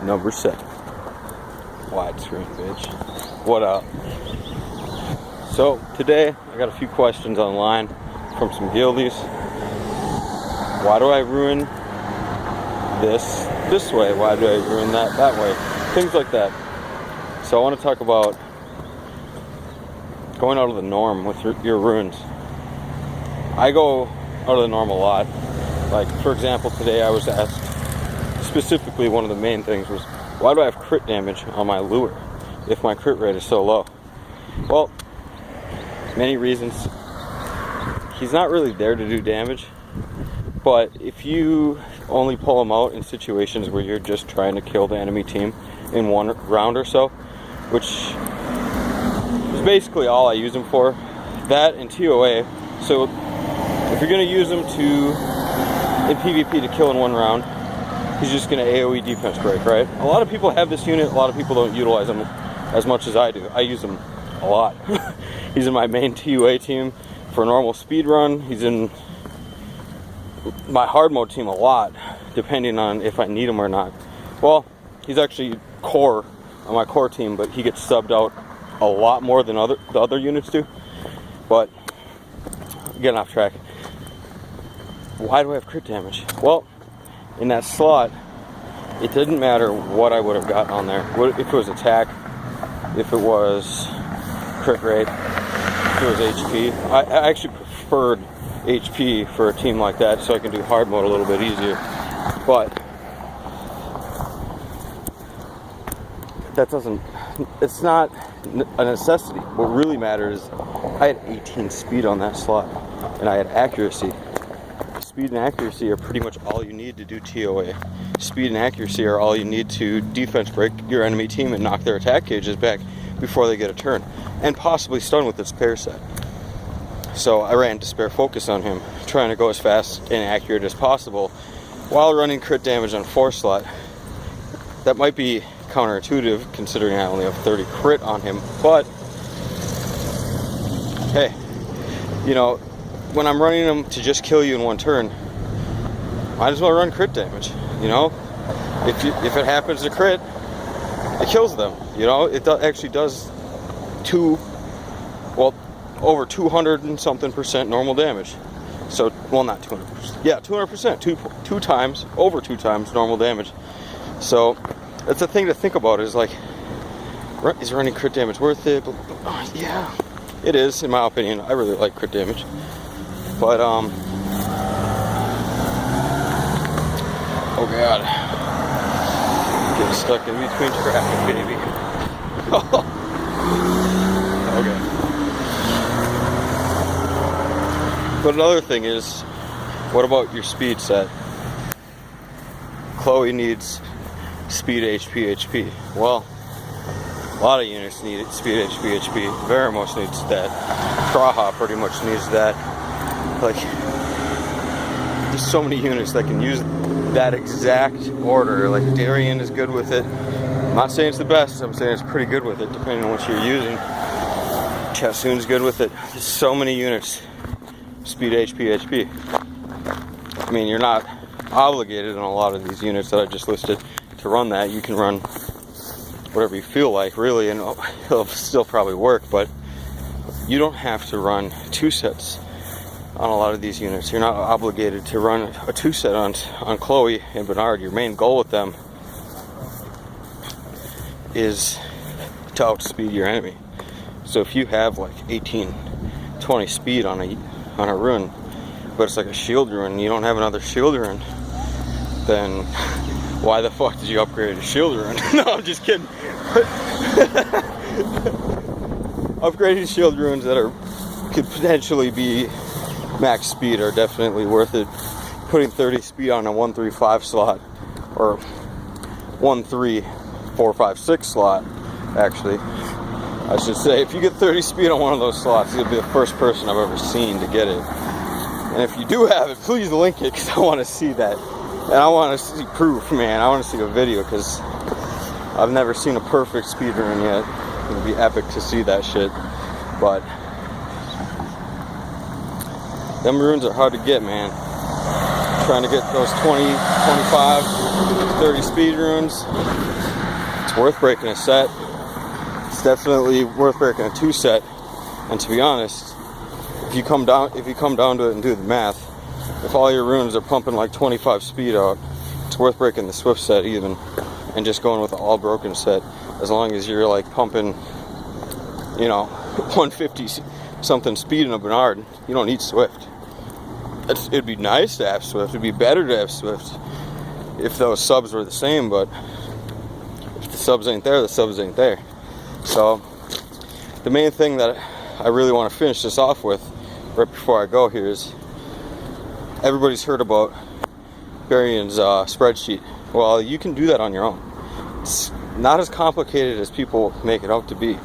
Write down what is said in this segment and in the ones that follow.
number 7. Widescreen, bitch. What up? So, today, I got a few questions online from some guildies. Why do I ruin this way? Why do I ruin that way? Things like that. So I want to talk about going out of the norm with your runes. I go out of the norm a lot. Like, for example, today I was asked, specifically one of the main things was, why do I have crit damage on my lure if my crit rate is so low? Well, many reasons. He's not really there to do damage, but if you only pull him out in situations where you're just trying to kill the enemy team in one round or so, which is basically all I use him for, that and TOA. So if you're going to use him in PvP to kill in one round, he's just going to AoE defense break, right? A lot of people have this unit, a lot of people don't utilize him as much as I do. I use him a lot. He's in my main TUA team for a normal speed run. He's in my hard mode team a lot, depending on if I need him or not. Well, he's actually core on my core team, but he gets subbed out a lot more than the other units do. But getting off track. Why do I have crit damage? Well, in that slot, it didn't matter what I would have gotten on there. If it was attack, if it was crit rate, if it was HP. I actually preferred HP for a team like that, so I can do hard mode a little bit easier. But it's not a necessity. What really matters is I had 18 speed on that slot, and I had accuracy. Speed and accuracy are pretty much all you need to do TOA. Speed and accuracy are all you need to defense break your enemy team and knock their attack gauges back before they get a turn, and possibly stun with its pair set. So I ran Despair Focus on him, trying to go as fast and accurate as possible while running crit damage on 4 slot. That might be counterintuitive considering I only have 30 crit on him, but hey, you know, when I'm running him to just kill you in one turn, might as well run crit damage. You know, if it happens to crit, it kills them. You know, it actually does over 200 and something % normal damage. So, well, not 200%. Yeah, 200%. Two times, over 2 times normal damage. So, that's the thing to think about is like, is running crit damage worth it? Yeah, it is, in my opinion. I really like crit damage. But, oh god. Getting stuck in between traffic, baby. Okay. But another thing is, what about your speed set? Chloe needs speed HP. Well, a lot of units need speed HP. Veramos needs that. Kraha pretty much needs that. Like, there's so many units that can use that exact order. Like, Darien is good with it. I'm not saying it's the best, I'm saying it's pretty good with it, depending on what you're using. Chasun's good with it. There's so many units. Speed HP. I mean, you're not obligated on a lot of these units that I just listed to run that. You can run whatever you feel like, really, and it'll still probably work, but you don't have to run 2 sets on a lot of these units. You're not obligated to run a 2 set on Chloe and Bernard. Your main goal with them is to outspeed your enemy. So if you have like 18, 20 speed on a rune, but it's like a shield rune and you don't have another shield rune, then why the fuck did you upgrade a shield rune? No, I'm just kidding. Upgrading shield runes that could potentially be max speed are definitely worth it. Putting 30 speed on a 135 slot, or 13456 slot, actually, I should say, if you get 30 speed on one of those slots, you'll be the first person I've ever seen to get it. And if you do have it, please link it, because I want to see that. And I want to see proof, man. I want to see a video, because I've never seen a perfect speed run yet. It would be epic to see that shit. But them runes are hard to get, man. trying to get those 20, 25, 30 speed runes, it's worth breaking a set. It's definitely worth breaking a 2 set. And to be honest, if you come down to it and do the math, if all your runes are pumping like 25 speed out, it's worth breaking the Swift set even, and just going with the all broken set. As long as you're like pumping, 150 something speed in a Bernard, you don't need Swift. It'd be nice to have Swift. It'd be better to have Swift if those subs were the same, but if the subs ain't there, the subs ain't there. So the main thing that I really want to finish this off with right before I go here is, everybody's heard about Barion's spreadsheet. Well, you can do that on your own. It's not as complicated as people make it out to be.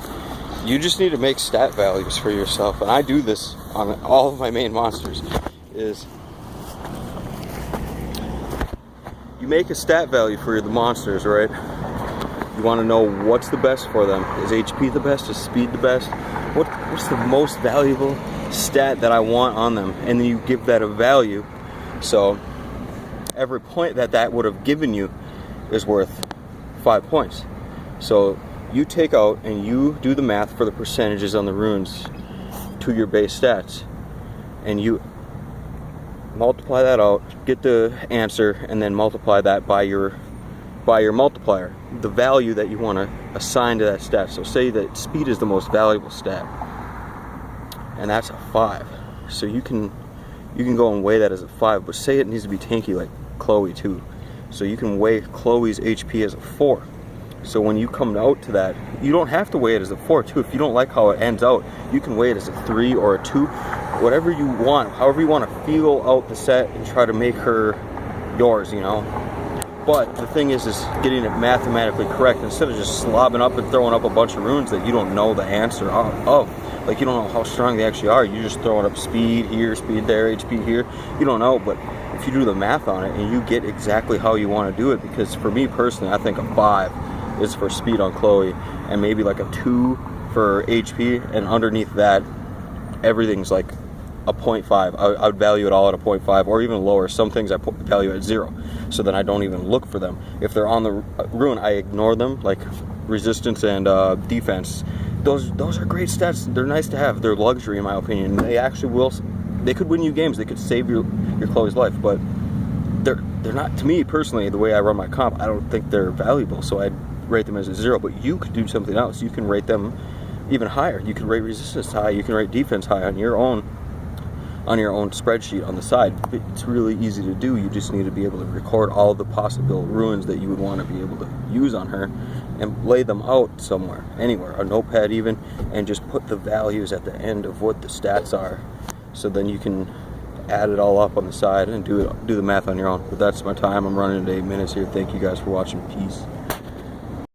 You just need to make stat values for yourself, and I do this on all of my main monsters. Is you make a stat value for the monsters, right? You want to know what's the best for them. Is HP the best? Is speed the best? What's the most valuable stat that I want on them? And then you give that a value. So every point that would have given you is worth 5 points. So you take out and you do the math for the percentages on the runes to your base stats, and you multiply that out, get the answer, and then multiply that by your multiplier, the value that you want to assign to that stat. So say that speed is the most valuable stat, and that's a 5. So you can go and weigh that as a 5, but say it needs to be tanky like Chloe too. So you can weigh Chloe's HP as a 4. So when you come out to that, you don't have to weigh it as a 4 too. If you don't like how it ends out, you can weigh it as a 3 or a 2, whatever you want, however you want to feel out the set and try to make her yours, But the thing is getting it mathematically correct instead of just slobbing up and throwing up a bunch of runes that you don't know the answer of. Like, you don't know how strong they actually are. You're just throwing up speed here, speed there, HP here. You don't know, but if you do the math on it and you get exactly how you want to do it, because for me personally, I think a 5 is for speed on Chloe, and maybe like a 2 for HP, and underneath that, everything's like a 0.5. I would value it all at a 0.5 or even lower. Some things I value at 0, so then I don't even look for them. If they're on the rune, I ignore them, like resistance and defense. Those are great stats. They're nice to have. They're luxury in my opinion. They actually they could win you games. They could save your Chloe's life, but they're not, to me personally, the way I run my comp, I don't think they're valuable, so I'd rate them as a 0. But you could do something else. You can rate them even higher. You can rate resistance high, you can rate defense high on your own spreadsheet on the side. It's really easy to do. You just need to be able to record all the possible runes that you would want to be able to use on her and lay them out somewhere, anywhere, a notepad even, and just put the values at the end of what the stats are, so then you can add it all up on the side and do the math on your own. But that's my time. I'm running into 8 minutes here. Thank you guys for watching. Peace.